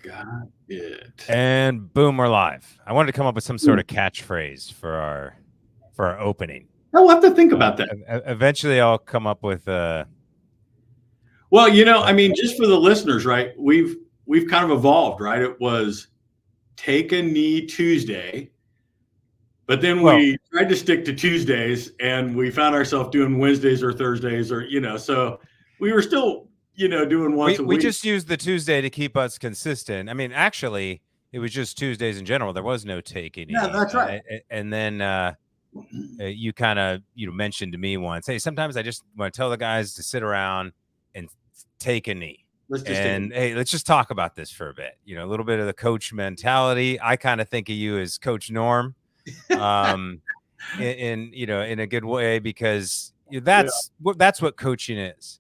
Got it. And boom, we're live. I wanted to come up with some sort of catchphrase for our opening. I'll have to think about that. Eventually, I'll come up with Well, I mean, just for the listeners, right? We've kind of evolved, right? It was Take a Knee Tuesday, but then we tried to stick to Tuesdays, and we found ourselves doing Wednesdays or Thursdays, or so we were still doing once a week. We just used the Tuesday to keep us consistent. I mean, actually, it was just Tuesdays in general. There was no Take a Knee. Yeah, that's right. And then you kind of mentioned to me once, hey, sometimes I just want to tell the guys to sit around and take a knee. Hey, let's just talk about this for a bit. A little bit of the coach mentality. I kind of think of you as Coach Norm, in a good way, because that's what coaching is.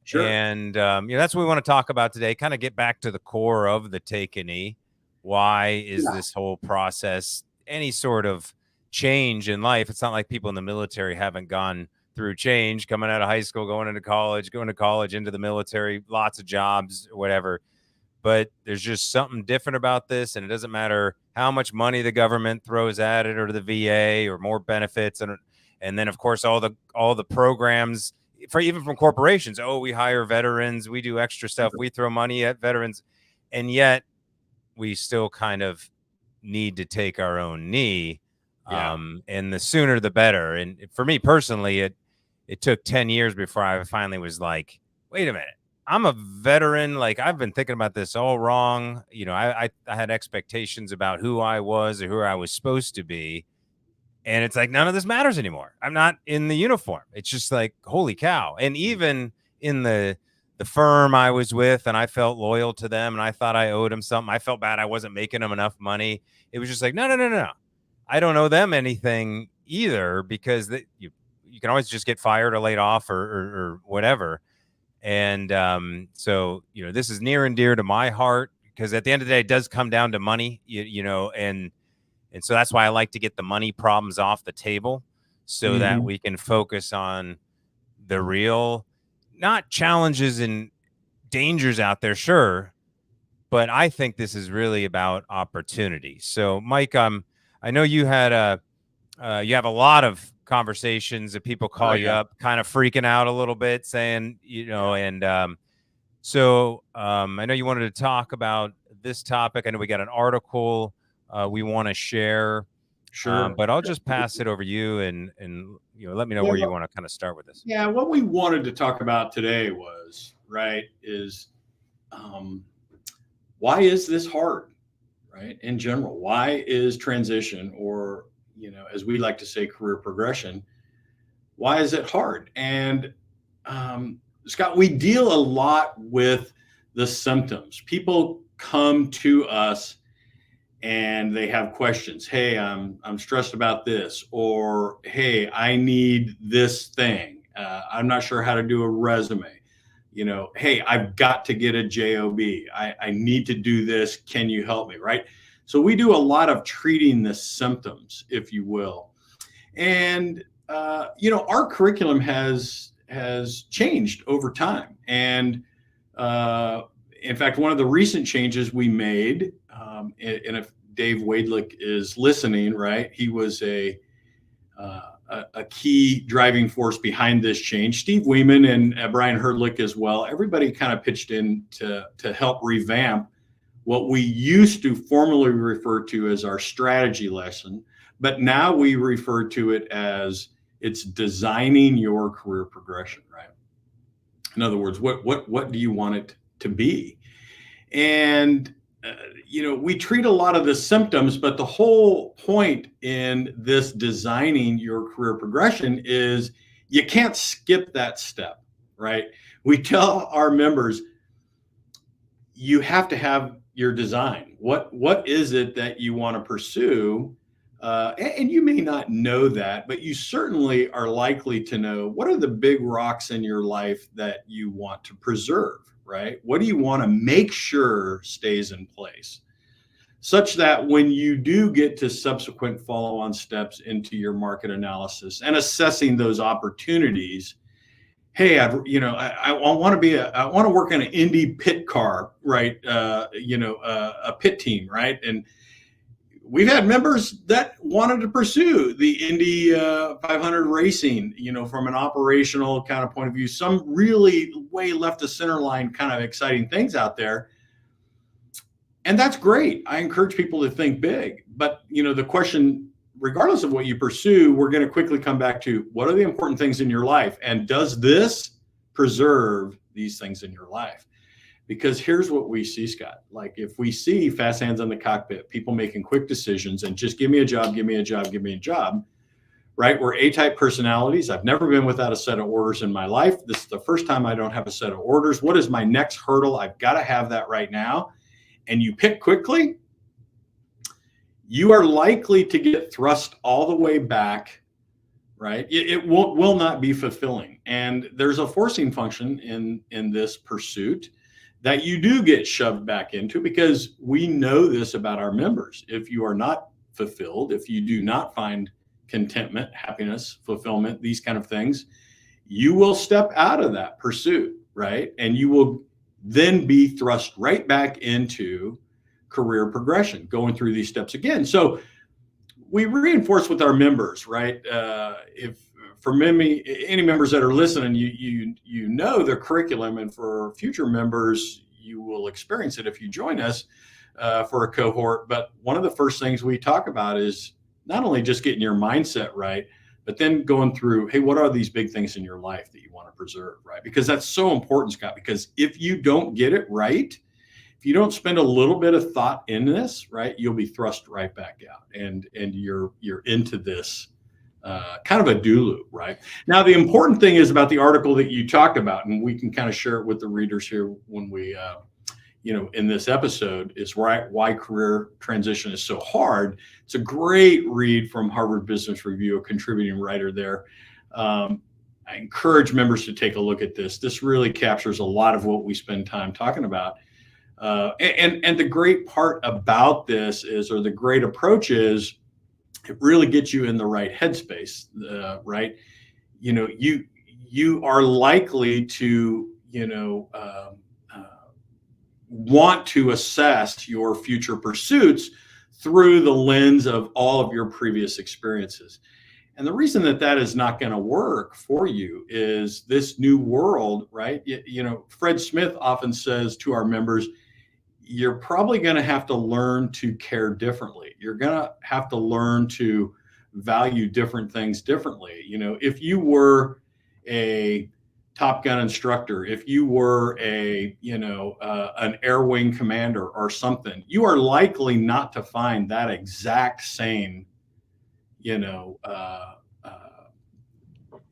Sure. And that's what we want to talk about today. Kind of get back to the core of the take a knee. Why is this whole process any sort of change in life? It's not like people in the military haven't gone through change, coming out of high school, going to college, into the military, lots of jobs, whatever. But there's just something different about this, and it doesn't matter how much money the government throws at it, or the VA, or more benefits, and then of course all the programs even from corporations. Oh, we hire veterans, we do extra stuff, we throw money at veterans, and yet we still kind of need to take our own knee. And the sooner the better. And for me personally, it took 10 years before I finally was like, wait a minute, I'm a veteran. Like, I've been thinking about this all wrong. I had expectations about who I was or who I was supposed to be. And it's like, none of this matters anymore. I'm not in the uniform. It's just like, holy cow. And even in the firm I was with, and I felt loyal to them, and I thought I owed them something. I felt bad I wasn't making them enough money. It was just like, no. I don't owe them anything either, because you can always just get fired or laid off or whatever. And so, this is near and dear to my heart, because at the end of the day, it does come down to money, and so that's why I like to get the money problems off the table, so that we can focus on the real, not challenges and dangers out there, sure, but I think this is really about opportunity. So, Mike, I know you had you have a lot of conversations that people call you up, kind of freaking out a little bit, saying, and so I know you wanted to talk about this topic. I know we got an article we want to share. Sure. But I'll just pass it over to you, and let me know where you want to kind of start with this. Yeah, what we wanted to talk about today is why is this hard, right? In general, why is transition, or as we like to say, career progression, why is it hard? And Scott, we deal a lot with the symptoms. People come to us and they have questions. Hey, I'm stressed about this, or hey, I need this thing. I'm not sure how to do a resume. Hey, I've got to get a job. I need to do this. Can you help me? Right. So we do a lot of treating the symptoms, if you will. And our curriculum has changed over time. And in fact, one of the recent changes we made, and if Dave Wadelick is listening, right, he was a key driving force behind this change. Steve Weeman and Brian Herdlick as well. Everybody kind of pitched in to help revamp what we used to formally refer to as our strategy lesson, but now we refer to it as it's designing your career progression, right? In other words, what do you want it to be? And we treat a lot of the symptoms, but the whole point in this designing your career progression is you can't skip that step, right? We tell our members, you have to have your design. What is it that you want to pursue? And you may not know that, but you certainly are likely to know what are the big rocks in your life that you want to preserve, right? What do you want to make sure stays in place, such that when you do get to subsequent follow-on steps into your market analysis and assessing those opportunities, hey, I want to work in an Indy pit car, right? A pit team, right? And we've had members that wanted to pursue the Indy 500 racing, from an operational kind of point of view. Some really way left of center line kind of exciting things out there. And that's great. I encourage people to think big. But, the question, regardless of what you pursue, we're going to quickly come back to what are the important things in your life? And does this preserve these things in your life? Because here's what we see, Scott. Like if we see fast hands on the cockpit, people making quick decisions and just give me a job, give me a job, give me a job, right? We're A-type personalities. I've never been without a set of orders in my life. This is the first time I don't have a set of orders. What is my next hurdle? I've got to have that right now. And you pick quickly, you are likely to get thrust all the way back, right? It will not be fulfilling. And there's a forcing function in this pursuit that you do get shoved back into, because we know this about our members. If you are not fulfilled, if you do not find contentment, happiness, fulfillment, these kind of things, you will step out of that pursuit, right? And you will then be thrust right back into career progression, going through these steps again. So we reinforce with our members, right? If for any members that are listening, you know the curriculum, and for future members, you will experience it if you join us for a cohort. But one of the first things we talk about is not only just getting your mindset right, but then going through, hey, what are these big things in your life that you want to preserve, right? Because that's so important, Scott, because if you don't get it right, if you don't spend a little bit of thought in this, right, you'll be thrust right back out, and you're into this kind of a do loop, right? Now, the important thing is about the article that you talked about, and we can kind of share it with the readers here when we, in this episode, is why career transition is so hard. It's a great read from Harvard Business Review, a contributing writer there. I encourage members to take a look at this. This really captures a lot of what we spend time talking about. And the great part about this is, or the great approach is, it really gets you in the right headspace, right? You are likely to, want to assess your future pursuits through the lens of all of your previous experiences. And the reason that is not going to work for you is this new world, right? Fred Smith often says to our members, you're probably going to have to learn to care differently. You're going to have to learn to value different things differently. If you were a Top Gun instructor, if you were an Air Wing commander or something, you are likely not to find that exact same,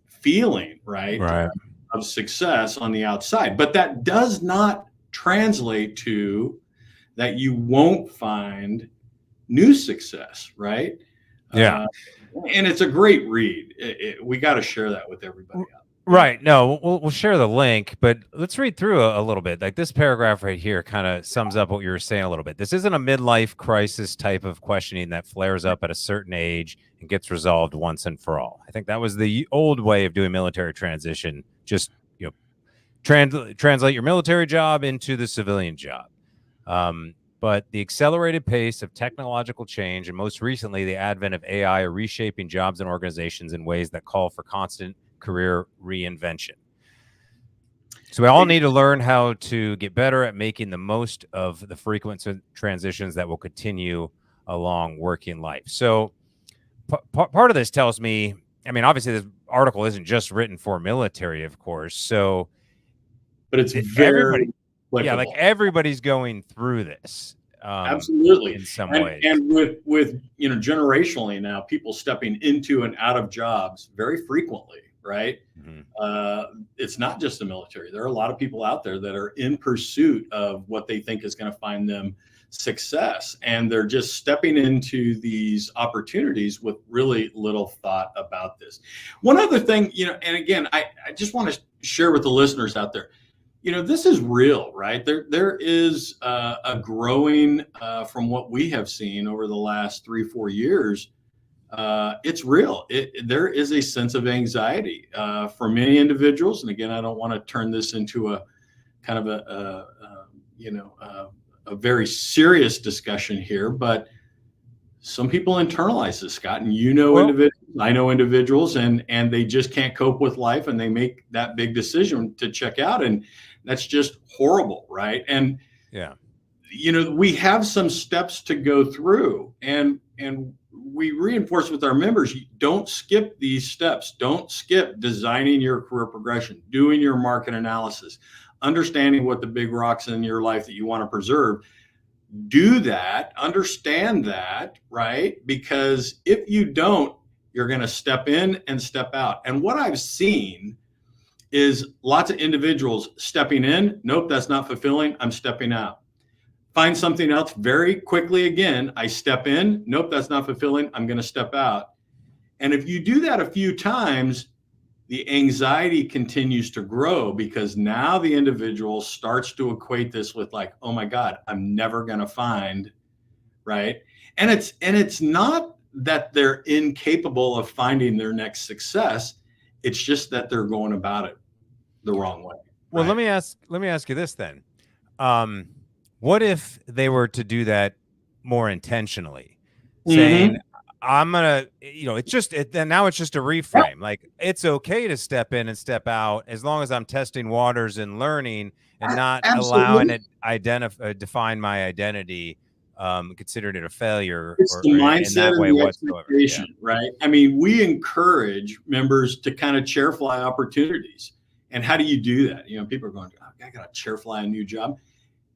feeling, right, of success on the outside. But that does not translate to that you won't find new success, right? Yeah. And it's a great read. We got to share that with everybody out there. Right. No, we'll share the link, but let's read through a little bit. Like this paragraph right here kind of sums up what you were saying a little bit. This isn't a midlife crisis type of questioning that flares up at a certain age and gets resolved once and for all. I think that was the old way of doing military transition. Just, translate your military job into the civilian job. But the accelerated pace of technological change, and most recently the advent of AI, are reshaping jobs and organizations in ways that call for constant career reinvention. So we all need to learn how to get better at making the most of the frequent transitions that will continue along working life. So part of this tells me, obviously this article isn't just written for military, of course. So, but it's very like everybody's going through this. Absolutely. In some ways. And with generationally now, people stepping into and out of jobs very frequently, right? Mm-hmm. It's not just the military. There are a lot of people out there that are in pursuit of what they think is going to find them success. And they're just stepping into these opportunities with really little thought about this. One other thing, and again, I just want to share with the listeners out there, this is real, right? There is a growing, from what we have seen over the last 3-4 years, it's real. There is a sense of anxiety for many individuals. And again, I don't want to turn this into a kind of a very serious discussion here, but some people internalize this, Scott, and individuals, I know individuals, and they just can't cope with life, and they make that big decision to check out, and that's just horrible, right? And yeah, we have some steps to go through, and we reinforce with our members, don't skip these steps. Don't skip designing your career progression, doing your market analysis, understanding what the big rocks in your life that you want to preserve. Do that, understand that, right? Because if you don't, you're going to step in and step out. And what I've seen is lots of individuals stepping in. Nope, that's not fulfilling. I'm stepping out. Find something else very quickly again. I step in. Nope, that's not fulfilling. I'm going to step out. And if you do that a few times, the anxiety continues to grow, because now the individual starts to equate this with like, oh my God, I'm never going to find, right? And it's not that they're incapable of finding their next success. It's just that they're going about it the wrong way. Well, right? let me ask you this then. What if they were to do that more intentionally, saying, I'm gonna, now it's just a reframe. Like, it's okay to step in and step out as long as I'm testing waters and learning, and not allowing it define my identity, considering it a failure. It's the mindset and the expectation, yeah. right? I mean, we encourage members to kind of chair fly opportunities. And how do you do that? People are going, oh, I got to chair fly a new job.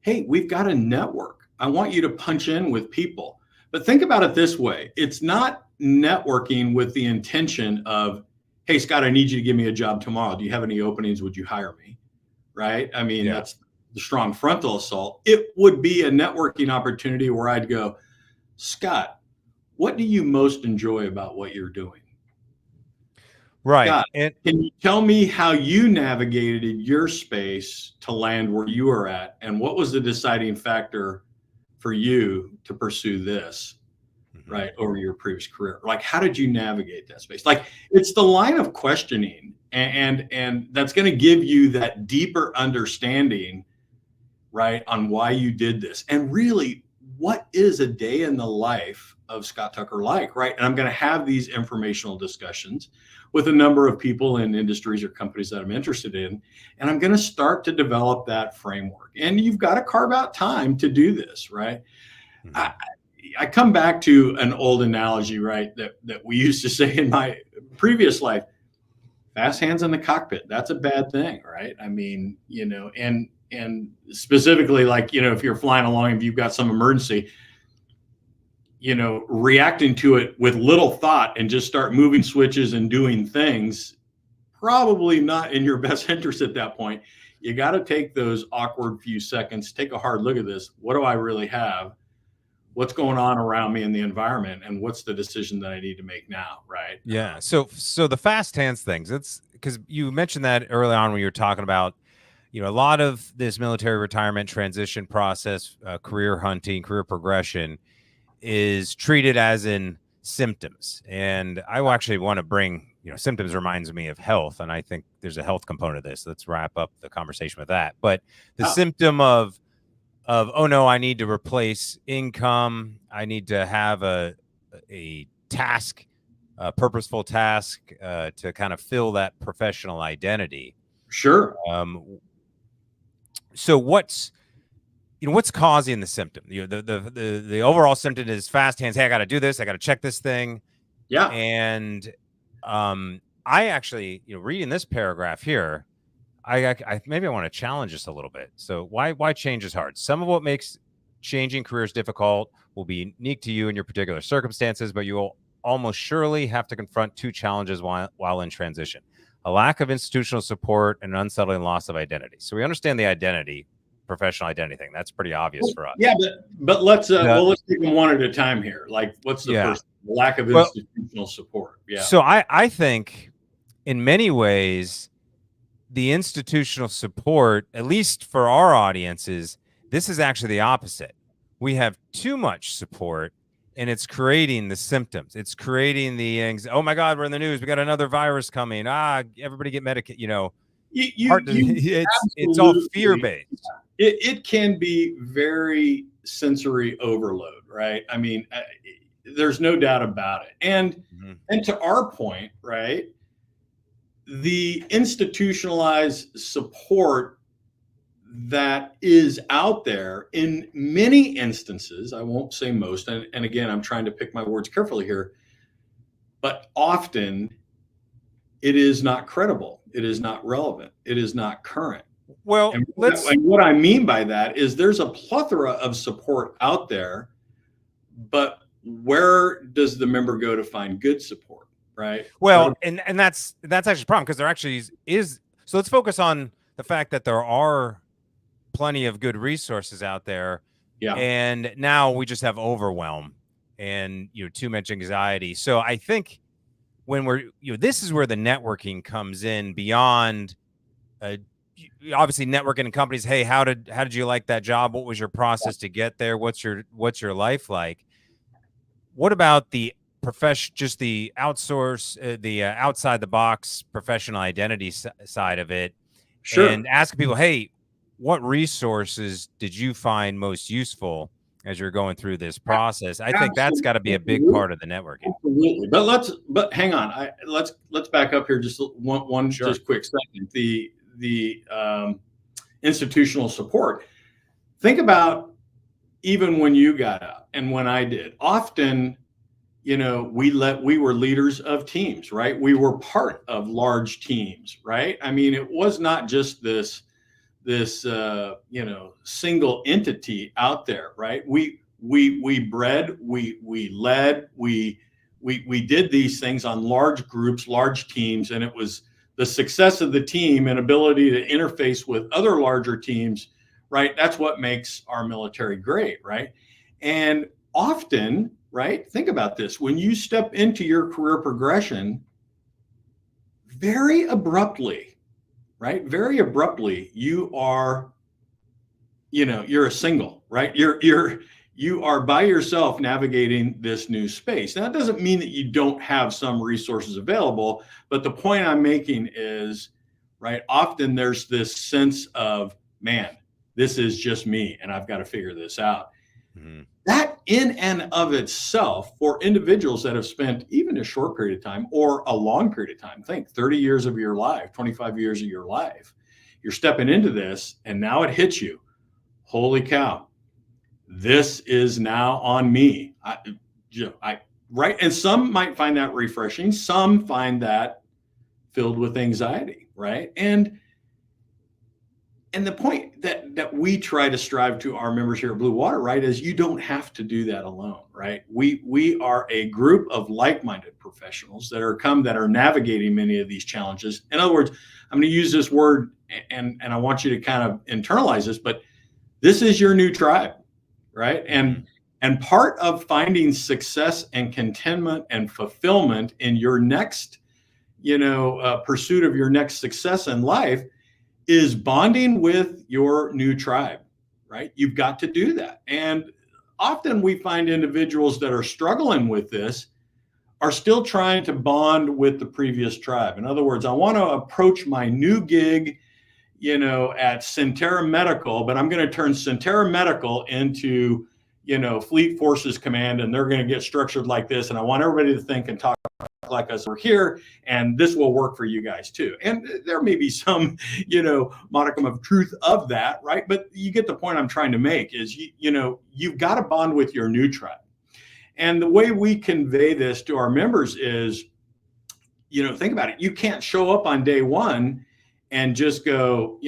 Hey, we've got a network. I want you to punch in with people. But think about it this way. It's not networking with the intention of, hey, Scott, I need you to give me a job tomorrow. Do you have any openings? Would you hire me? Right? I mean, that's the strong frontal assault. It would be a networking opportunity where I'd go, Scott, what do you most enjoy about what you're doing? Right. Scott, can you tell me how you navigated your space to land where you are at? And what was the deciding factor for you to pursue this, right, over your previous career? Like, how did you navigate that space? Like, it's the line of questioning, and that's going to give you that deeper understanding, right, on why you did this. And really, what is a day in the life of Scott Tucker like, right? And I'm going to have these informational discussions with a number of people in industries or companies that I'm interested in. And I'm going to start to develop that framework. And you've got to carve out time to do this, right? I come back to an old analogy, right, that we used to say in my previous life: fast hands in the cockpit. That's a bad thing, right? I mean, and specifically, like, if you're flying along, if you've got some emergency, reacting to it with little thought and just start moving switches and doing things, probably not in your best interest at that point. You got to take those awkward few seconds, take a hard look at this. What do I really have? What's going on around me in the environment, and what's the decision that I need to make now, right? Yeah. So the fast hands things, it's because you mentioned that early on when you were talking about, a lot of this military retirement transition process, career hunting, career progression is treated as in symptoms. And I actually want to bring, symptoms reminds me of health. And I think there's a health component of this. Let's wrap up the conversation with that. But the symptom of, oh no, I need to replace income. I need to have a task, a purposeful task to kind of fill that professional identity. Sure. So what's causing the symptom? The overall symptom is fast hands. Hey, I got to do this. I got to check this thing. Yeah. And I actually, reading this paragraph here, I maybe I want to challenge this a little bit. So why change is hard? Some of what makes changing careers difficult will be unique to you and your particular circumstances, but you will almost surely have to confront two challenges while in transition: a lack of institutional support and an unsettling loss of identity. So we understand the identity, professional identity thing. That's pretty obvious for us. Yeah, but let's take them one at a time here. Like, what's the first? Lack of institutional support. Yeah. So I think in many ways, the institutional support, at least for our audiences, this is actually the opposite. We have too much support and it's creating the symptoms. It's creating the anxiety. Oh my God, we're in the news. We got another virus coming. Everybody get medicated. It's all fear based. It can be very sensory overload, right? I mean, there's no doubt about it. And to our point, right, the institutionalized support that is out there in many instances, I won't say most, and again, I'm trying to pick my words carefully here, but often it is not credible. It is not relevant. It is not current. Well, and what I mean by that is there's a plethora of support out there, but where does the member go to find good support, right? Well, and that's actually a problem, because there actually is. So let's focus on the fact that there are plenty of good resources out there. Yeah. And now we just have overwhelm and, too much anxiety. So I think when this is where the networking comes in beyond, obviously networking in companies. Hey, how did you like that job? What was your process to get there? What's your life like? What about the just the outsource, the outside the box professional identity side of it? Sure. And ask people, hey, what resources did you find most useful as you're going through this process? I think that's got to be a big part of the networking. Absolutely. But hang on. Let's back up here just one sure. Just quick second. The institutional support. Think about even when you got out and when I did. Often, we were leaders of teams, right? We were part of large teams, right? I mean, it was not just this single entity out there, right? We bred, we led, we did these things on large groups, large teams, and it was the success of the team and ability to interface with other larger teams, right? That's what makes our military great, right? And often, right, think about this, when you step into your career progression, very abruptly, right? Very abruptly, you are, you're a single, right? You are by yourself navigating this new space. Now, that doesn't mean that you don't have some resources available, but the point I'm making is, right, often there's this sense of, man, this is just me and I've got to figure this out. Mm-hmm. That in and of itself, for individuals that have spent even a short period of time or a long period of time, think 30 years of your life, 25 years of your life, you're stepping into this and now it hits you. Holy cow, this is now on me. Right. And some might find that refreshing. Some find that filled with anxiety. Right. And the point that we try to strive to our members here at Blue Water, right, is you don't have to do that alone, right? We are a group of like-minded professionals that are navigating many of these challenges. In other words, I'm going to use this word and I want you to kind of internalize this, but this is your new tribe, right? And part of finding success and contentment and fulfillment in your next, pursuit of your next success in life is bonding with your new tribe, right? You've got to do that. And often we find individuals that are struggling with this are still trying to bond with the previous tribe. In other words, I want to approach my new gig, at Centera Medical, but I'm going to turn Centera Medical into, Fleet Forces Command, and they're going to get structured like this. And I want everybody to think and talk like us. We're here, and this will work for you guys too. And there may be some, modicum of truth of that, right? But you get the point I'm trying to make is, you've got to bond with your new tribe. And the way we convey this to our members is, think about it. You can't show up on day one and just go,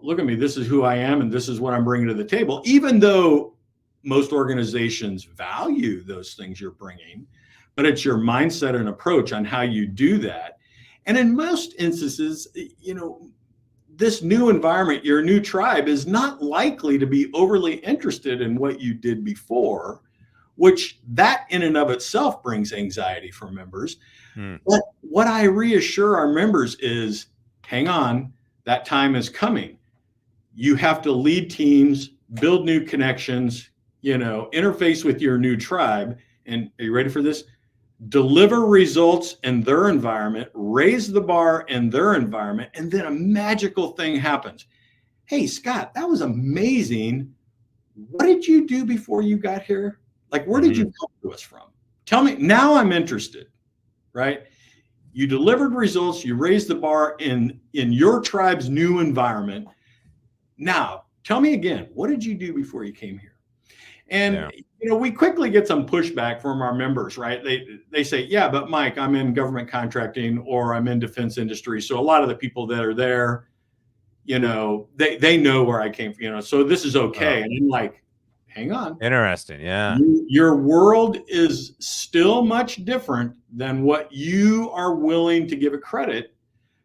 look at me, this is who I am, and this is what I'm bringing to the table, even though most organizations value those things you're bringing. But it's your mindset and approach on how you do that. And in most instances, this new environment, your new tribe is not likely to be overly interested in what you did before, which that in and of itself brings anxiety for members. But what I reassure our members is, hang on, that time is coming. You have to lead teams, build new connections, interface with your new tribe. And are you ready for this? Deliver results in their environment, raise the bar in their environment, and then a magical thing happens. Hey, Scott, that was amazing. What did you do before you got here? Like, where did you come to us from? Tell me. Now I'm interested, right? You delivered results. You raised the bar in your tribe's new environment. Now, tell me again, what did you do before you came here? And, we quickly get some pushback from our members, right? They say, yeah, but Mike, I'm in government contracting or I'm in defense industry. So a lot of the people that are there, they know where I came from, so this is okay. And I'm like, hang on. Interesting. Yeah. Your world is still much different than what you are willing to give it credit,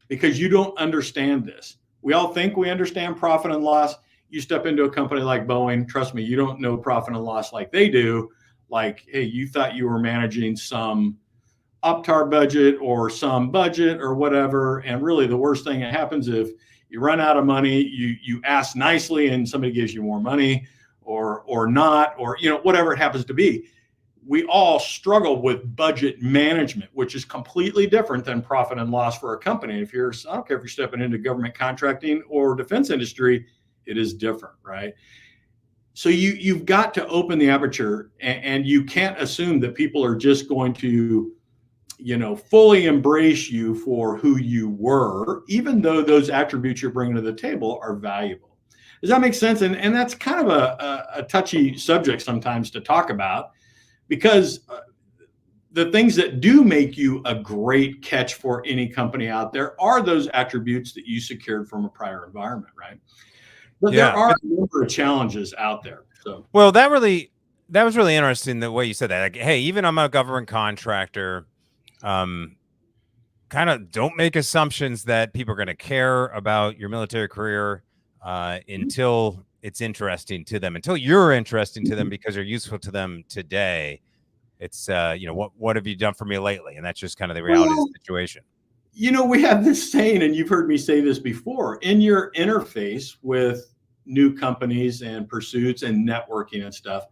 because you don't understand this. We all think we understand profit and loss. You step into a company like Boeing, trust me, you don't know profit and loss like they do. Like, hey, you thought you were managing some UPTAR budget or some budget or whatever. And really the worst thing that happens if you run out of money, you ask nicely and somebody gives you more money or not, or, whatever it happens to be. We all struggle with budget management, which is completely different than profit and loss for a company. I don't care if you're stepping into government contracting or defense industry, it is different, right? So you've got to open the aperture, and you can't assume that people are just going to, fully embrace you for who you were, even though those attributes you're bringing to the table are valuable. Does that make sense? And that's kind of a touchy subject sometimes to talk about, because the things that do make you a great catch for any company out there are those attributes that you secured from a prior environment, right? But there are a number of challenges out there. So, well, that was really interesting the way you said that. Like, hey, even I'm a government contractor. Kind of don't make assumptions that people are going to care about your military career until it's interesting to them, until you're interesting to them because you're useful to them today. It's what have you done for me lately? And that's just kind of the reality of the situation. We have this saying, and you've heard me say this before, in your interface with new companies and pursuits and networking and stuff,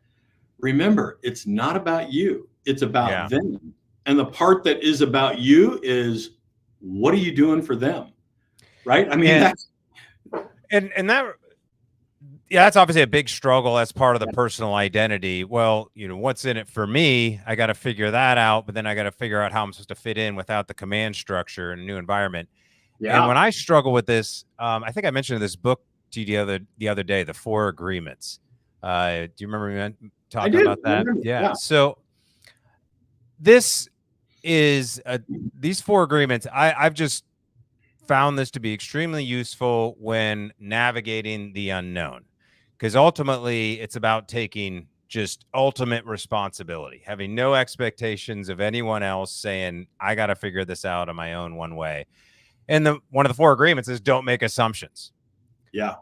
remember, it's not about you. It's about them. And the part that is about you is, what are you doing for them? Right? I mean, that's obviously a big struggle. That's part of the personal identity. Well, what's in it for me? I got to figure that out, but then I got to figure out how I'm supposed to fit in without the command structure in a new environment. Yeah. And when I struggle with this, I think I mentioned this book to you the other day, The 4 Agreements. Do you remember me talking about that? Yeah. So this is these 4 agreements. I've just found this to be extremely useful when navigating the unknown, because ultimately it's about taking just ultimate responsibility, having no expectations of anyone else, saying, I got to figure this out on my own one way. And one of the 4 agreements is don't make assumptions. Yeah.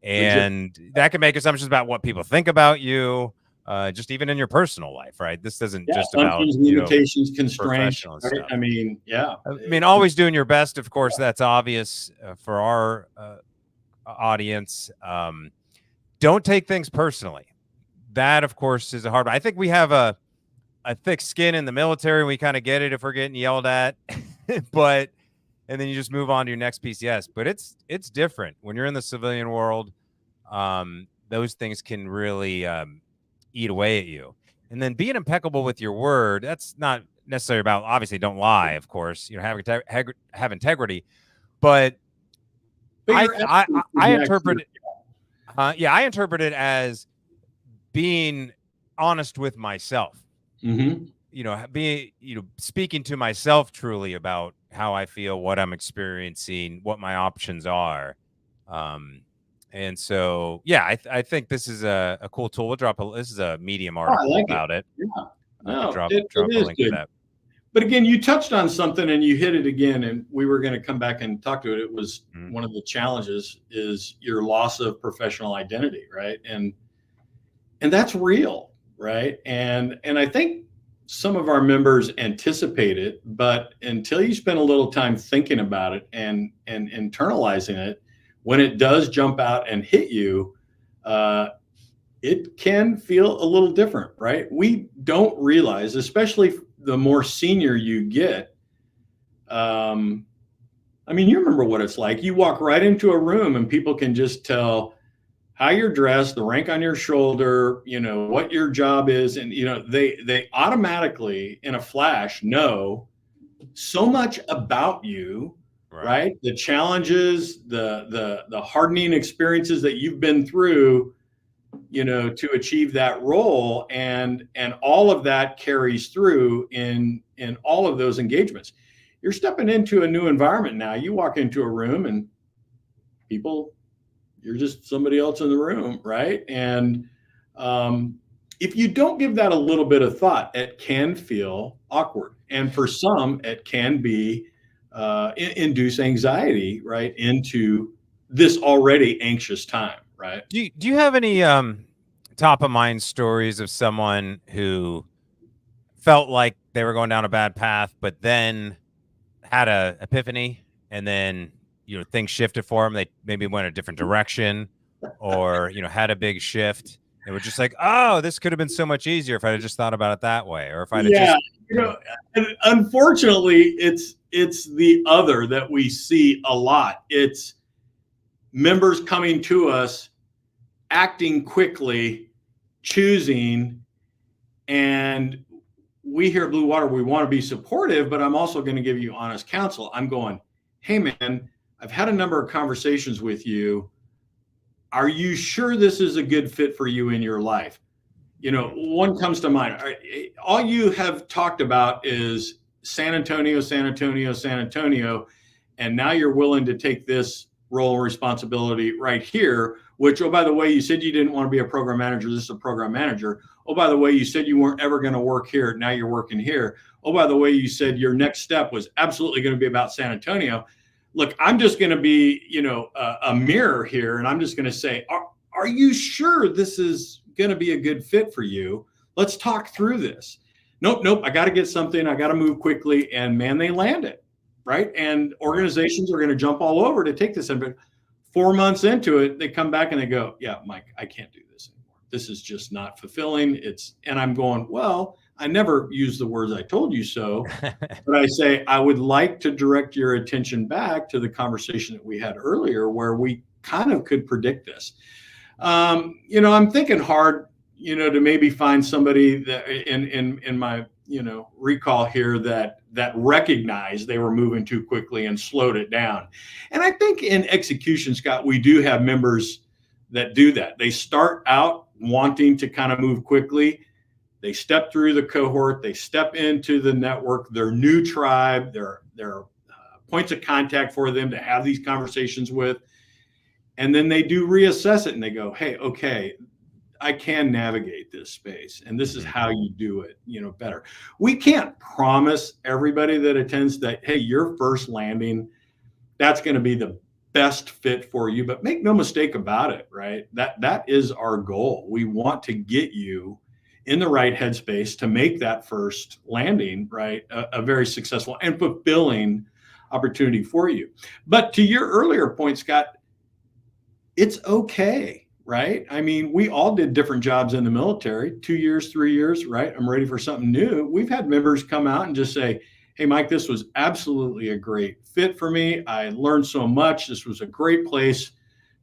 And that can make assumptions about what people think about you, just even in your personal life, right? This isn't just about limitations, constraints. Right? I mean, always doing your best. Of course, that's obvious for our audience. Don't take things personally. That, of course, is a hard one. I think we have a thick skin in the military. We kind of get it if we're getting yelled at, and then you just move on to your next piece. Yes, but it's different when you're in the civilian world. Those things can really eat away at you. And then being impeccable with your word, that's not necessarily about, obviously don't lie, of course, have integrity, but I interpret it. I interpret it as being honest with myself. Mm-hmm. Speaking to myself truly about how I feel, what I'm experiencing, what my options are. And so, I think this is a cool tool. This is a Medium article about it. Yeah. No, drop a link to that. But again, you touched on something and you hit it again, and we were going to come back and talk to it. It was one of the challenges is your loss of professional identity, right? And that's real, right? And I think some of our members anticipate it, but until you spend a little time thinking about it and internalizing it, when it does jump out and hit you, it can feel a little different, right? We don't realize, especially the more senior you get. I mean, you remember what it's like. You walk right into a room and people can just tell how you're dressed, the rank on your shoulder, what your job is. And, they automatically in a flash know so much about you, right? The challenges, the hardening experiences that you've been through, to achieve that role, and all of that carries through in all of those engagements. You're stepping into a new environment now. You walk into a room and you're just somebody else in the room, right? And if you don't give that a little bit of thought, it can feel awkward, and for some, it can be induce anxiety, right, into this already anxious time, right? Do you have any top of mind stories of someone who felt like they were going down a bad path, but then had a epiphany, and then things shifted for them? They maybe went a different direction, or had a big shift. They were just like, oh, this could have been so much easier if I had just thought about it that way, or if I'd just and unfortunately, it's the other that we see a lot. It's members coming to us, acting quickly, choosing, and we here at Blue Water, we want to be supportive, but I'm also going to give you honest counsel. I'm going, hey man, I've had a number of conversations with you. Are you sure this is a good fit for you in your life? One comes to mind. All you have talked about is San Antonio, San Antonio, San Antonio, and now you're willing to take this role and responsibility right here, which, oh, by the way, you said you didn't want to be a program manager. This is a program manager. Oh, by the way, you said you weren't ever going to work here. Now you're working here. Oh, by the way, you said your next step was absolutely going to be about San Antonio. Look, I'm just going to be, a mirror here. And I'm just going to say, are you sure this is going to be a good fit for you? Let's talk through this. Nope. I got to get something. I got to move quickly. And man, they land it. Right. And organizations are going to jump all over to take this in. But 4 months into it, they come back and they go, yeah, Mike, I can't do this anymore. This is just not fulfilling. And I'm going, well, I never use the words I told you so, but I say, I would like to direct your attention back to the conversation that we had earlier, where we kind of could predict this. I'm thinking hard, to maybe find somebody that in my, recall here that recognized they were moving too quickly and slowed it down. And I think in execution, Scott, we do have members that do that. They start out wanting to kind of move quickly. They step through the cohort, they step into the network, their new tribe, their points of contact for them to have these conversations with. And then they do reassess it and they go, hey, okay, I can navigate this space, and this is how you do it, better. We can't promise everybody that attends that, hey, your first landing, that's going to be the best fit for you, but make no mistake about it, right? That is our goal. We want to get you in the right headspace to make that first landing, right, a very successful and fulfilling opportunity for you. But to your earlier point, Scott, it's okay. Right? I mean, we all did different jobs in the military, 2 years, 3 years, right? I'm ready for something new. We've had members come out and just say, hey, Mike, this was absolutely a great fit for me. I learned so much. This was a great place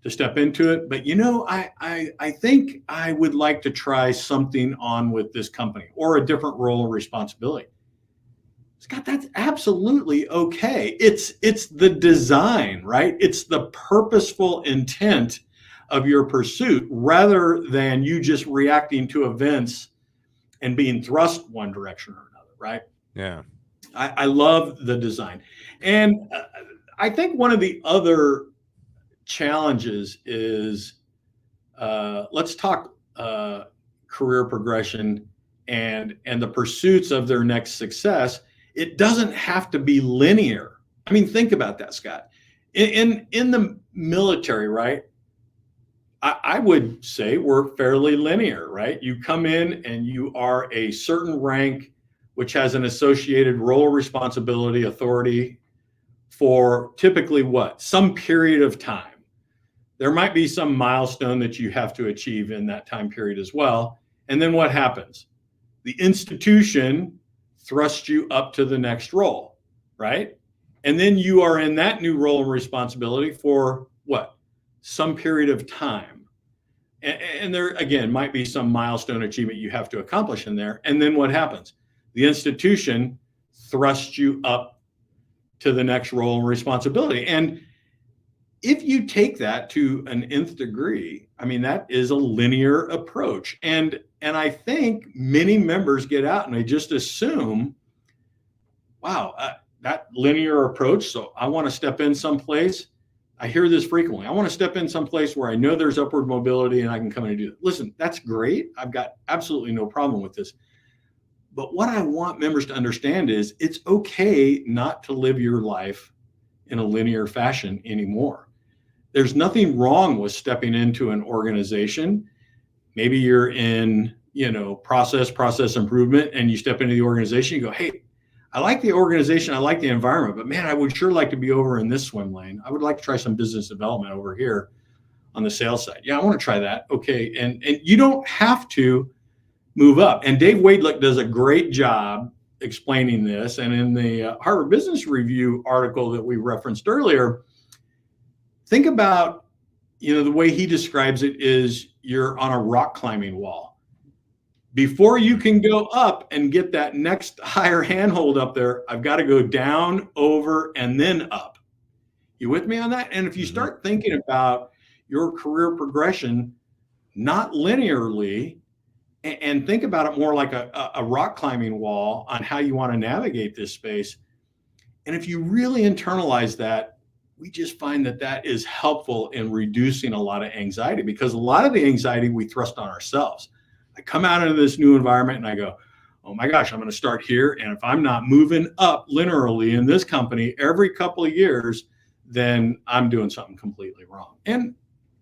to step into it. But, I think I would like to try something on with this company or a different role or responsibility. Scott, that's absolutely okay. It's the design, right? It's the purposeful intent of your pursuit, rather than you just reacting to events and being thrust one direction or another, right? Yeah. I love the design. And I think one of the other challenges is, let's talk career progression and the pursuits of their next success. It doesn't have to be linear. I mean, think about that, Scott. In the military, right? I would say we're fairly linear, right? You come in and you are a certain rank, which has an associated role, responsibility, authority for typically what? Some period of time. there might be some milestone that you have to achieve in that time period as well. And then what happens? The institution thrusts you up to the next role, right? And then you are in that new role and responsibility for what? Some period of time. And there, again, might be some milestone achievement you have to accomplish in there. And then what happens? The institution thrusts you up to the next role and responsibility. And if you take that to an nth degree, I mean, that is a linear approach. And I think many members get out and they just assume, wow, that linear approach. So I want to step in someplace. I hear this frequently. I want to step in someplace where I know there's upward mobility and I can come in and do it. Listen, that's great. I've got absolutely no problem with this. But what I want members to understand is it's okay not to live your life in a linear fashion anymore. There's nothing wrong with stepping into an organization. Maybe you're in, process improvement, and you step into the organization, you go, hey, I like the organization, I like the environment, but man, I would sure like to be over in this swim lane. I would like to try some business development over here on the sales side. Yeah, I want to try that. Okay. And you don't have to move up. And Dave Wadelick does a great job explaining this. And in the Harvard Business Review article that we referenced earlier, think about, the way he describes it is you're on a rock climbing wall. Before you can go up and get that next higher handhold up there, I've got to go down, over, and then up. You with me on that? And if you start thinking about your career progression, not linearly, and think about it more like a rock climbing wall on how you want to navigate this space. And if you really internalize that, we just find that is helpful in reducing a lot of anxiety, because a lot of the anxiety we thrust on ourselves. I come out into this new environment and I go, oh my gosh, I'm going to start here. And if I'm not moving up linearly in this company every couple of years, then I'm doing something completely wrong. And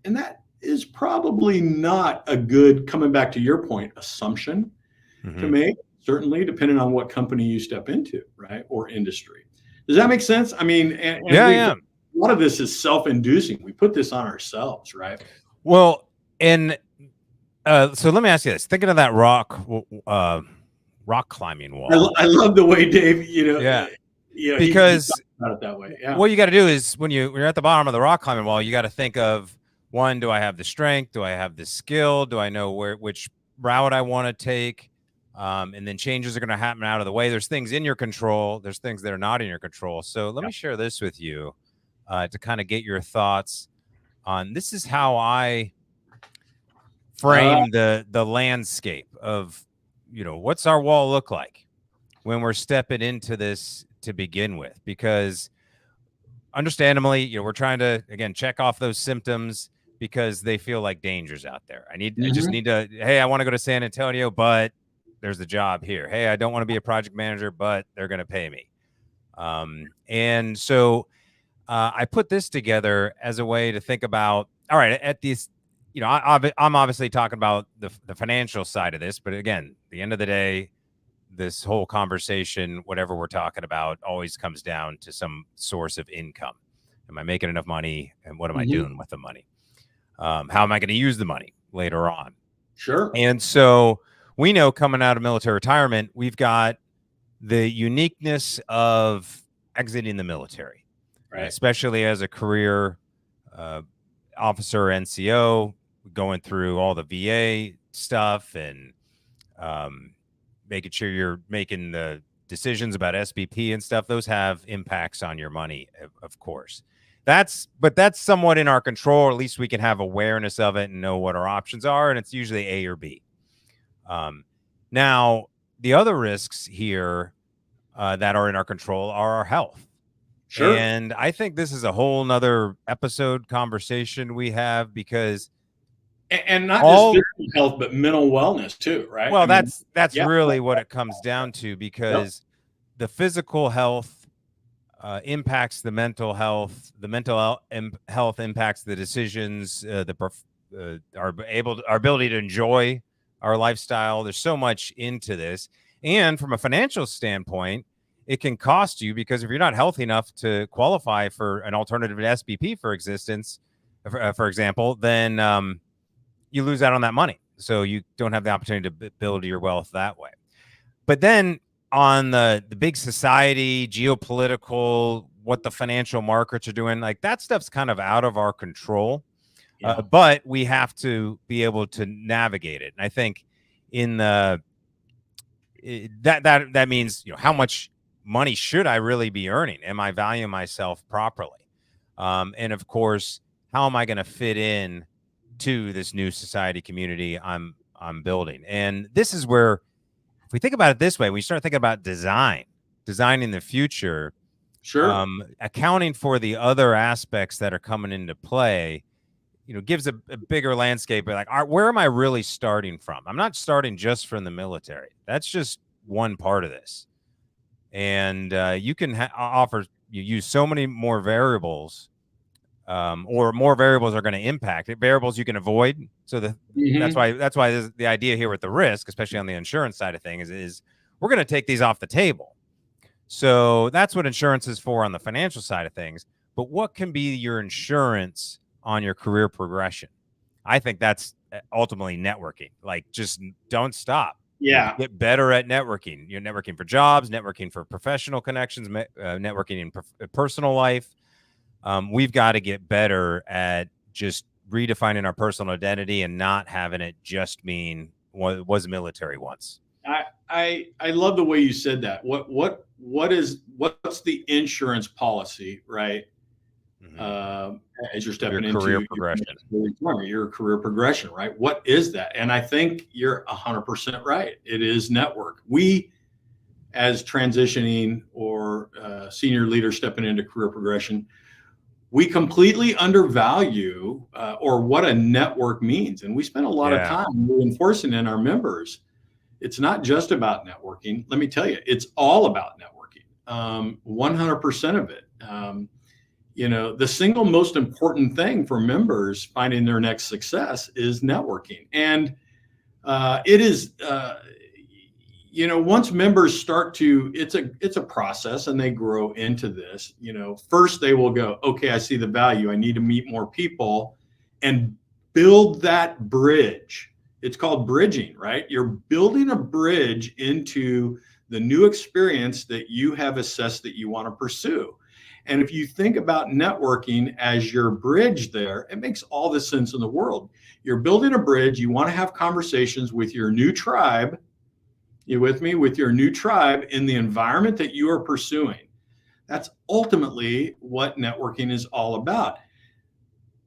that is probably not a good, coming back to your point, assumption to make, certainly depending on what company you step into, right? Or industry. Does that make sense? I mean, a lot of this is self-inducing. We put this on ourselves, right? Well, and so let me ask you this: thinking of that rock climbing wall, I love the way Dave, because he about it that way. Yeah. What you got to do is when you're at the bottom of the rock climbing wall, you got to think of, one, do I have the strength? Do I have the skill? Do I know which route I want to take? And then changes are going to happen out of the way. There's things in your control. There's things that are not in your control. So let me share this with you to kind of get your thoughts on, this is how I frame the landscape of, what's our wall look like when we're stepping into this to begin with? Because understandably, we're trying to, again, check off those symptoms because they feel like dangers out there. I just need to, hey, I want to go to San Antonio, but there's the job here. Hey, I don't want to be a project manager, but they're going to pay me. And so I put this together as a way to think about, all right, at these, I'm obviously talking about the financial side of this, but again, at the end of the day, this whole conversation, whatever we're talking about, always comes down to some source of income. Am I making enough money? And what am I doing with the money? How am I going to use the money later on? Sure. And so we know, coming out of military retirement, we've got the uniqueness of exiting the military, right? Especially as a career officer, NCO, going through all the VA stuff and making sure you're making the decisions about SBP and stuff. Those have impacts on your money, of course. But that's somewhat in our control, or at least we can have awareness of it and know what our options are. And it's usually A or B. Now, the other risks here that are in our control are our health. Sure. And I think this is a whole nother episode conversation we have, because and not just physical health, but mental wellness too, right? Well, that's really what it comes down to, because the physical health impacts the mental health. The mental health impacts the decisions, our ability to enjoy our lifestyle. There's so much into this. And from a financial standpoint, it can cost you, because if you're not healthy enough to qualify for an alternative to SBP for existence, for example, then you lose out on that money. So you don't have the opportunity to build your wealth that way. But then on the big society, geopolitical, what the financial markets are doing, like that stuff's kind of out of our control. Yeah. But we have to be able to navigate it. And I think in the that means, how much money should I really be earning? Am I valuing myself properly? And of course, how am I going to fit in to this new society community I'm building? And this is where, if we think about it this way, we start thinking about designing the future, Sure. accounting for the other aspects that are coming into play, gives a bigger landscape. Like, where am I really starting from? I'm not starting just from the military. That's just one part of this. And you can you use so many more variables, or more variables are going to impact it. Variables you can avoid. So that's why the idea here with the risk, especially on the insurance side of things, is we're going to take these off the table. So that's what insurance is for on the financial side of things. But what can be your insurance on your career progression? I think that's ultimately networking. Like, just don't stop. Yeah. Get better at networking. You're networking for jobs, networking for professional connections, networking in personal life. We've got to get better at just redefining our personal identity and not having it just mean what was military once. I love the way you said that. What's the insurance policy, right? As you're stepping into career progression, your career progression, right? What is that? And I think you're 100% right. It is network. We, as transitioning or senior leaders stepping into career progression, we completely undervalue or what a network means. And we spend a lot of time reinforcing in our members. It's not just about networking. Let me tell you, it's all about networking. 100% of it. The single most important thing for members finding their next success is networking. And it is, once members start to, it's a process and they grow into this. First they will go, okay, I see the value. I need to meet more people and build that bridge. It's called bridging, right? You're building a bridge into the new experience that you have assessed that you want to pursue. And if you think about networking as your bridge there, it makes all the sense in the world. You're building a bridge. You want to have conversations with your new tribe. You with me? With your new tribe in the environment that you are pursuing. That's ultimately what networking is all about.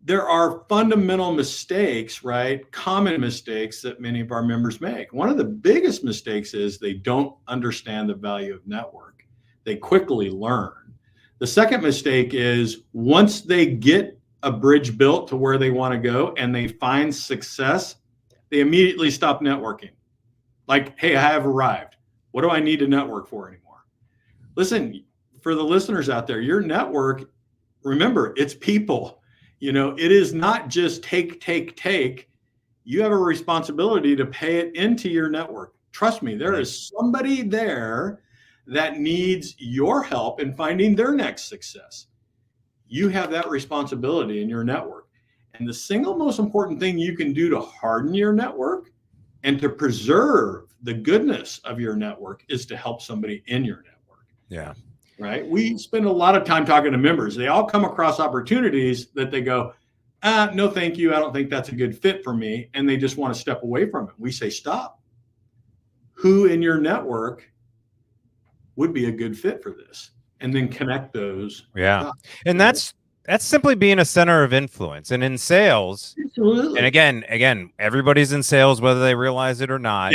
There are fundamental mistakes, right? Common mistakes that many of our members make. One of the biggest mistakes is they don't understand the value of network. They quickly learn. The second mistake is once they get a bridge built to where they want to go and they find success, they immediately stop networking. Like, hey, I have arrived. What do I need to network for anymore? Listen, for the listeners out there, your network, remember, it's people. It is not just take. You have a responsibility to pay it into your network. Trust me, there is somebody there that needs your help in finding their next success. You have that responsibility in your network. And the single most important thing you can do to harden your network and to preserve the goodness of your network is to help somebody in your network. Yeah. Right. We spend a lot of time talking to members. They all come across opportunities that they go, no, thank you. I don't think that's a good fit for me. And they just want to step away from it. We say, stop. Who in your network would be a good fit for this? And then connect those. Yeah. And that's simply being a center of influence. And in sales, absolutely. And again, everybody's in sales, whether they realize it or not.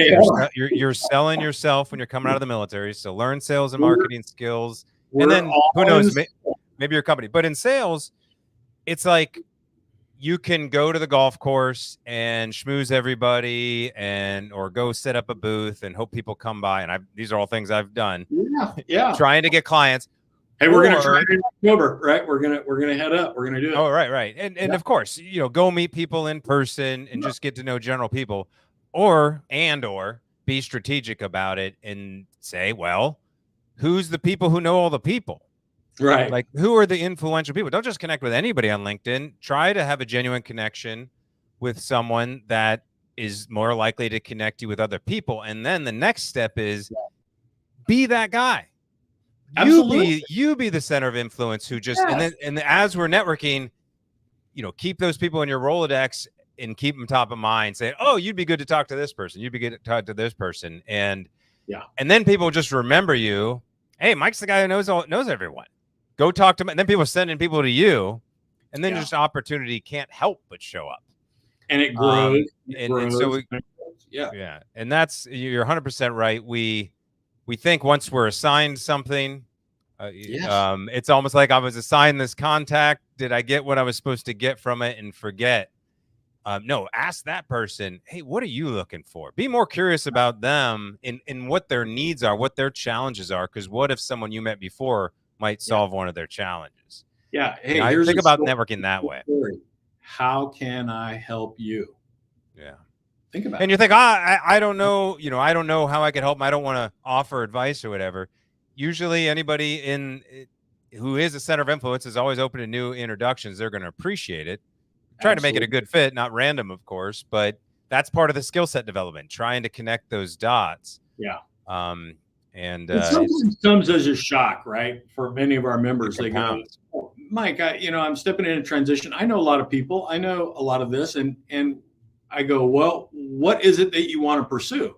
You're selling yourself when you're coming out of the military. So learn sales and marketing skills. And then who knows, maybe your company. But in sales, it's like you can go to the golf course and schmooze everybody or go set up a booth and hope people come by. And these are all things I've done. Yeah. Trying to get clients. Hey, we're going to try it in October, right? We're going to head up. We're going to do it. Oh, right. And of course, go meet people in person and just get to know general people, or be strategic about it and say, well, who's the people who know all the people? Right. Like, who are the influential people? Don't just connect with anybody on LinkedIn. Try to have a genuine connection with someone that is more likely to connect you with other people. And then the next step is be that guy. Absolutely. You be the center of influence who just, Yes. and as we're networking, keep those people in your Rolodex and keep them top of mind. Say, oh, you'd be good to talk to this person. You'd be good to talk to this person. And then people just remember you. Hey, Mike's the guy who knows everyone. Go talk to him. And then people sending people to you. And then just opportunity can't help but show up. And it grows. And so yeah. And that's, you're 100% right. We think once we're assigned something, it's almost like I was assigned this contact. Did I get what I was supposed to get from it and forget? No, ask that person, hey, what are you looking for? Be more curious about them in what their needs are, what their challenges are. Because what if someone you met before might solve one of their challenges? Yeah. Hey, think about networking that way. How can I help you? Yeah. Think about it. And you think, I don't know, I don't know how I could help them. I don't want to offer advice or whatever. Usually anybody who is a center of influence is always open to new introductions. They're going to appreciate it. Try to make it a good fit, not random, of course, but that's part of the skill set development, trying to connect those dots. Yeah. And it sometimes comes as a shock, right? For many of our members, they go, oh, Mike, I'm stepping in a transition. I know a lot of people. I know a lot of this. And I go, well, what is it that you want to pursue?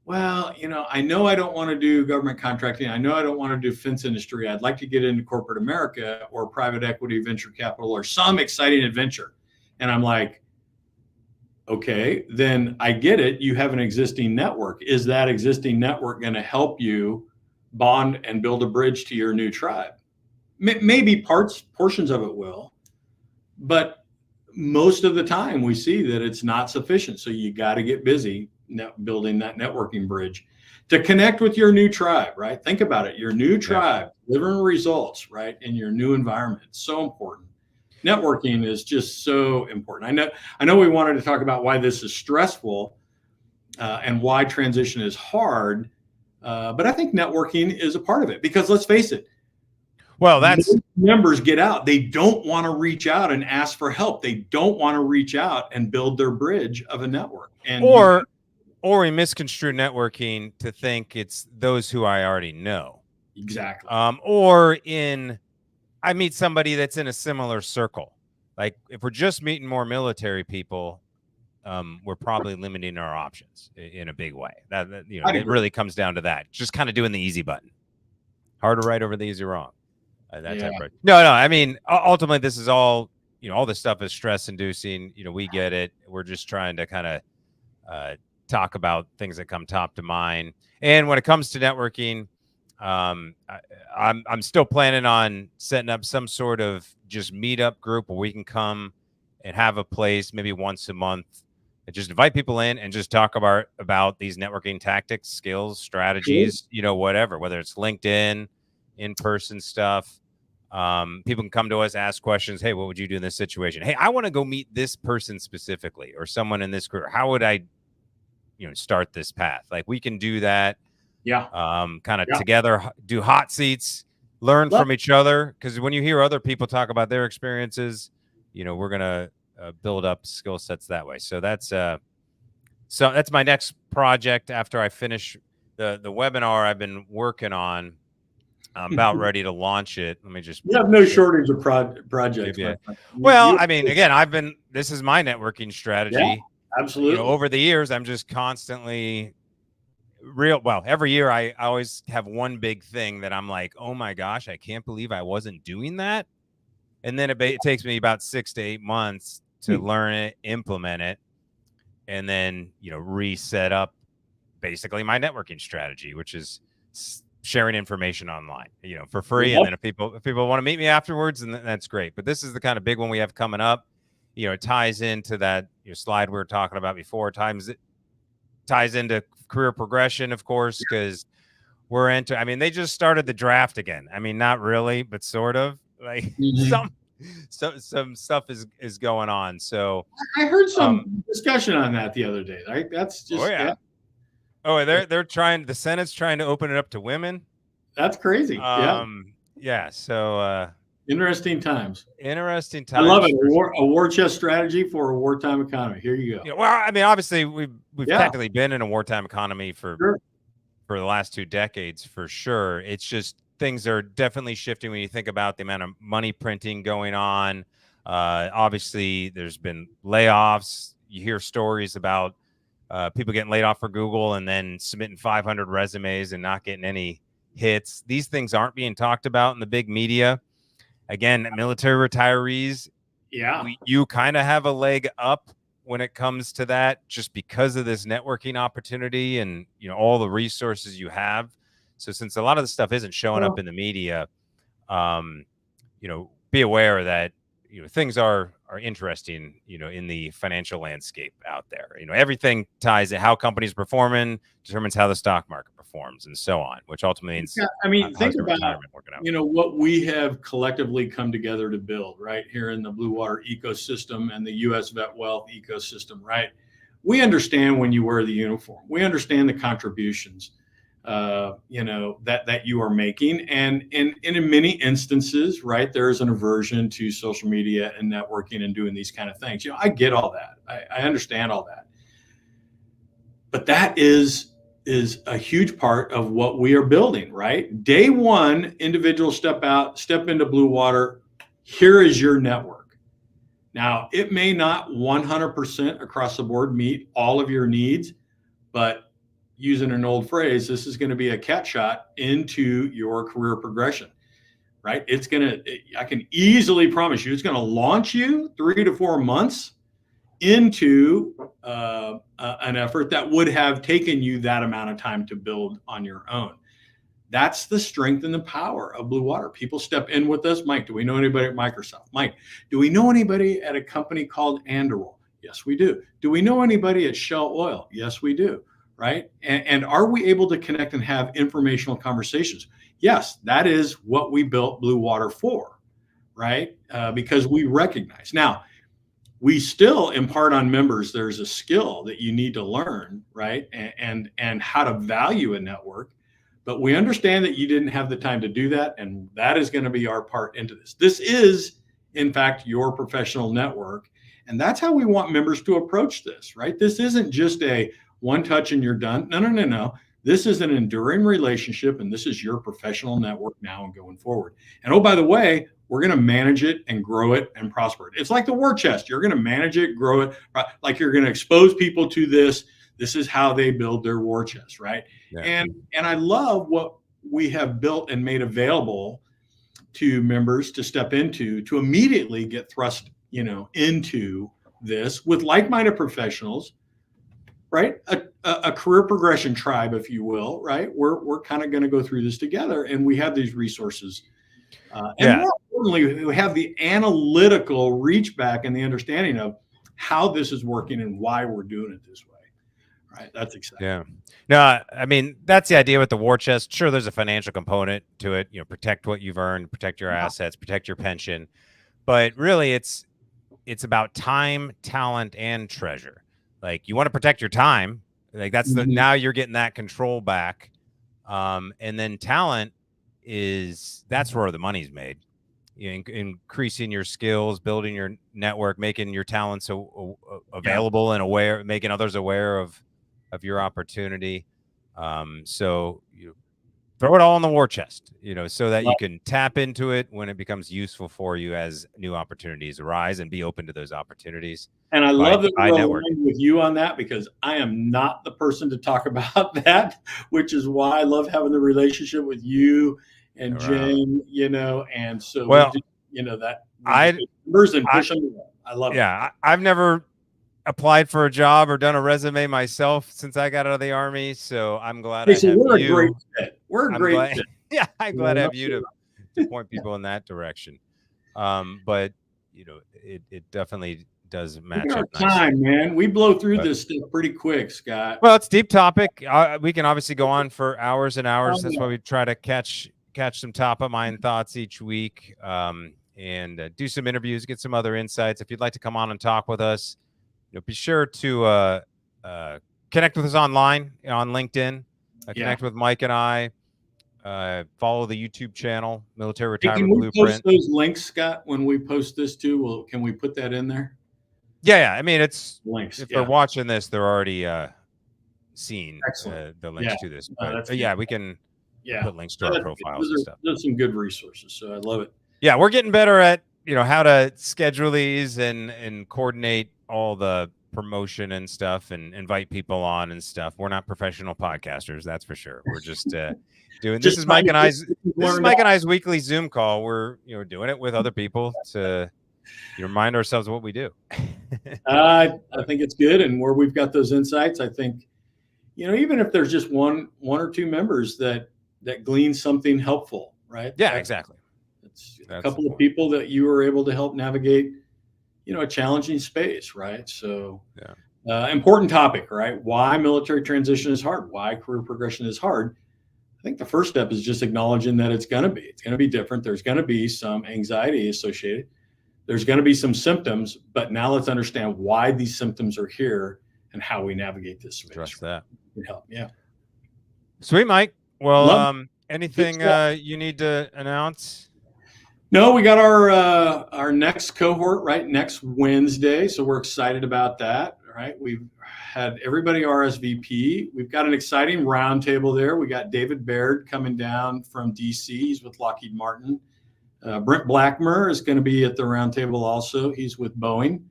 Well, I know I don't want to do government contracting. I know I don't want to do defense industry. I'd like to get into corporate America or private equity, venture capital, or some exciting adventure. And I'm like, okay, then I get it. You have an existing network. Is that existing network going to help you bond and build a bridge to your new tribe? Maybe portions of it will, but most of the time we see that it's not sufficient. So you got to get busy building that networking bridge to connect with your new tribe, right? Think about it. Your new tribe, delivering results, right? In your new environment. It's so important. Networking is just so important. I know we wanted to talk about why this is stressful and why transition is hard. But I think networking is a part of it because let's face it. Well, that's members get out. They don't want to reach out and ask for help. They don't want to reach out and build their bridge of a network. And or we misconstrue networking to think it's those who I already know. Exactly. I meet somebody that's in a similar circle. Like if we're just meeting more military people, we're probably limiting our options in a big way. It really comes down to that. Just kind of doing the easy button. Hard to right over the easy wrong. Type of. No. I mean, ultimately, this is all. All this stuff is stress inducing. We get it. We're just trying to kind of talk about things that come top to mind. And when it comes to networking, I'm still planning on setting up some sort of just meetup group where we can come and have a place maybe once a month and just invite people in and just talk about these networking tactics, skills, strategies, whatever, whether it's LinkedIn, in-person stuff. People can come to us, ask questions. Hey, what would you do in this situation? Hey, I want to go meet this person specifically or someone in this group. How would I, start this path? Like we can do that. Yeah. Kind of together, do hot seats, learn from each other. Because when you hear other people talk about their experiences, we're going to build up skill sets that way. So that's my next project after I finish the webinar I've been working on. I'm about ready to launch it. Let me just. You have no shortage of projects. Well, I mean, again, this is my networking strategy. Yeah, absolutely. Over the years, I'm just constantly every year I always have one big thing that I'm like, oh my gosh, I can't believe I wasn't doing that. And then it takes me about 6 to 8 months to learn it, implement it, and then, reset up basically my networking strategy, which is sharing information online, for free. And then if people want to meet me afterwards, and that's great. But this is the kind of big one we have coming up. It ties into that slide we were talking about before. Ties into career progression, of course, because they just started the draft again. I mean, not really, but sort of like some stuff is going on. So I heard some discussion on that the other day. Right? That's just they're trying. The Senate's trying to open it up to women. That's crazy. Yeah. So Interesting times. interesting I love times. it. A war chest strategy for a wartime economy. Here you go. Well, I mean, obviously we've Yeah, technically been in a wartime economy for sure. the last 2 decades for sure. It's just things are definitely shifting when you think about the amount of money printing going on. Obviously, there's been layoffs. You hear stories about people getting laid off for Google and then submitting 500 resumes and not getting any hits. These things aren't being talked about in the big media. Again, military retirees, Yeah. you kind of have a leg up when it comes to that, just because of this networking opportunity and all the resources you have. So since a lot of the stuff isn't showing up in the media, be aware that things are interesting in the financial landscape out there. Everything ties to how companies performing determines how the stock market performs and so on, which ultimately means I mean, think about retirement working out. what we have collectively come together to build right here in the Blue Water ecosystem and the U.S. VetWealth ecosystem. Right, we understand when you wear the uniform. We understand the contributions that you are making, and in many instances, right, there's an aversion to social media and networking and doing these kind of things. I get all that. I understand all that, but that is a huge part of what we are building. Right, day one, individuals step into Blue Water. Here is your network. Now, it may not 100% across the board meet all of your needs, but using an old phrase, this is going to be a cat shot into your career progression, right? I can easily promise you, it's going to launch you 3 to 4 months into an effort that would have taken you that amount of time to build on your own. That's the strength and the power of Blue Water. People step in with us. Mike, do we know anybody at Microsoft? Mike, do we know anybody at a company called Anduril? Yes, we do. Do we know anybody at Shell Oil? Yes, we do. Right? And are we able to connect and have informational conversations? Yes, that is what we built Blue Water for, right? Because we recognize. Now, we still impart on members, there's a skill that you need to learn, right? And how to value a network. But we understand that you didn't have the time to do that. And that is going to be our part into this. This is, in fact, your professional network. And that's how we want members to approach this, right? This isn't just a one touch and you're done. No. This is an enduring relationship, and this is your professional network now and going forward. And oh, by the way, we're going to manage it and grow it and prosper it. It's like the war chest. You're going to manage it, grow it, like you're going to expose people to this. This is how they build their war chest, right? Yeah. And I love what we have built and made available to members to step into, to immediately get thrust, into this with like-minded professionals, right? A career progression tribe, if you will, right? We're kind of going to go through this together, and we have these resources. And more importantly, we have the analytical reach back and the understanding of how this is working and why we're doing it this way. Right. That's exciting. Yeah. No, I mean, that's the idea with the war chest. Sure, there's a financial component to it. Protect what you've earned, protect your assets, protect your pension. But really, it's about time, talent, and treasure. Like, you want to protect your time. Like, that's now you're getting that control back. And then talent that's where the money's made. Increasing your skills, building your network, making your talents available and aware, making others aware of your opportunity. So you throw it all in the war chest, so that you can tap into it when it becomes useful for you as new opportunities arise, and be open to those opportunities. And I love that we're aligned with you on that, because I am not the person to talk about that, which is why I love having the relationship with you and Jen, and so that I love it. Yeah, I've never applied for a job or done a resume myself since I got out of the Army, so I'm glad I have you. We're a great fit. We're a great fit. Yeah, I'm glad I have you to point people in that direction. But it definitely does match up nicely. Time, man. We blow through this stuff pretty quick, Scott. Well, it's a deep topic. We can obviously go on for hours and hours. That's why we try to catch some top of mind thoughts each week, and do some interviews, get some other insights. If you'd like to come on and talk with us, be sure to connect with us online on LinkedIn. Connect with Mike and I. Follow the YouTube channel, Military Hey, Retirement can we post Blueprint. those links, Scott, when we post this too? Well, can we put that in there? Yeah. I mean, it's Links. if they're watching this, they're already seen the links to this. But yeah, we can put links to our profiles and stuff. Those are some good resources. So I love it. Yeah, we're getting better at how to schedule these and coordinate all the promotion and stuff and invite people on and stuff. We're not professional podcasters, that's for sure. We're just doing this is Mike and I's weekly Zoom call. We're doing it with other people to remind ourselves of what we do. I think it's good, and where we've got those insights, I think even if there's just one or two members that glean something helpful, right? Yeah, exactly. It's a couple of people that you were able to help navigate a challenging space, right? So important topic, right? Why military transition is hard, why career progression is hard. I think the first step is just acknowledging that it's going to be different. There's going to be some anxiety associated. There's going to be some symptoms, but now let's understand why these symptoms are here and how we navigate this space. Address that. Can help. Yeah. Sweet, Mike. Well, anything you need to announce? No, we got our next cohort next Wednesday, so we're excited about that. Right, we've had everybody RSVP. We've got an exciting roundtable there. We got David Baird coming down from DC. He's with Lockheed Martin. Brent Blackmer is going to be at the roundtable also. He's with Boeing.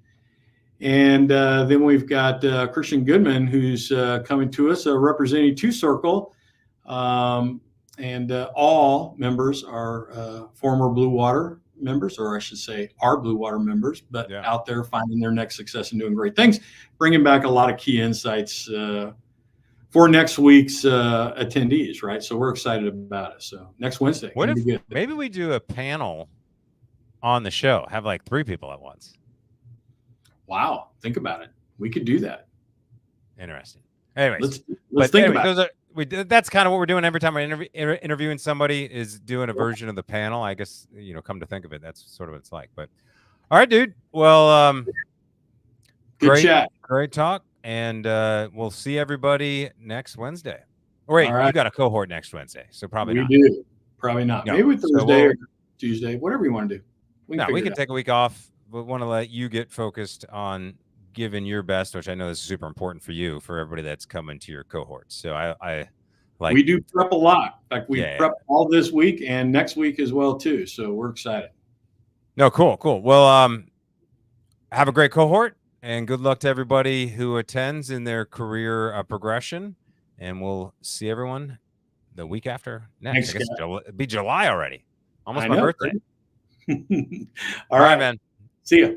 And then we've got Christian Goodman, who's coming to us, representing Two Circle. And all members are former Blue Water members, or I should say are Blue Water members, but out there finding their next success and doing great things, bringing back a lot of key insights for next week's attendees, right? So we're excited about it. So next Wednesday. What if maybe we do a panel on the show, have like 3 people at once? Wow. Think about it. We could do that. Interesting. Anyways, let's think about it. That's kind of what we're doing every time we're interviewing somebody, is doing a version of the panel. I guess, come to think of it, that's sort of what it's like. But all right, dude. Well, good chat. Great talk. And we'll see everybody next Wednesday. Wait, right. You got a cohort next Wednesday, so probably not. We do. Probably not. No. Maybe Thursday or Tuesday, whatever you want to do. We can take a week off. We want to let you get focused on giving your best, which I know is super important for you, for everybody that's coming to your cohort. So I like, we do prep a lot. In fact, we prep all this week and next week as well too. So we're excited. No, cool. Well, have a great cohort and good luck to everybody who attends in their career progression. And we'll see everyone the week after next. Thanks, I guess it'll be July already. Almost my birthday. All right, man. See ya.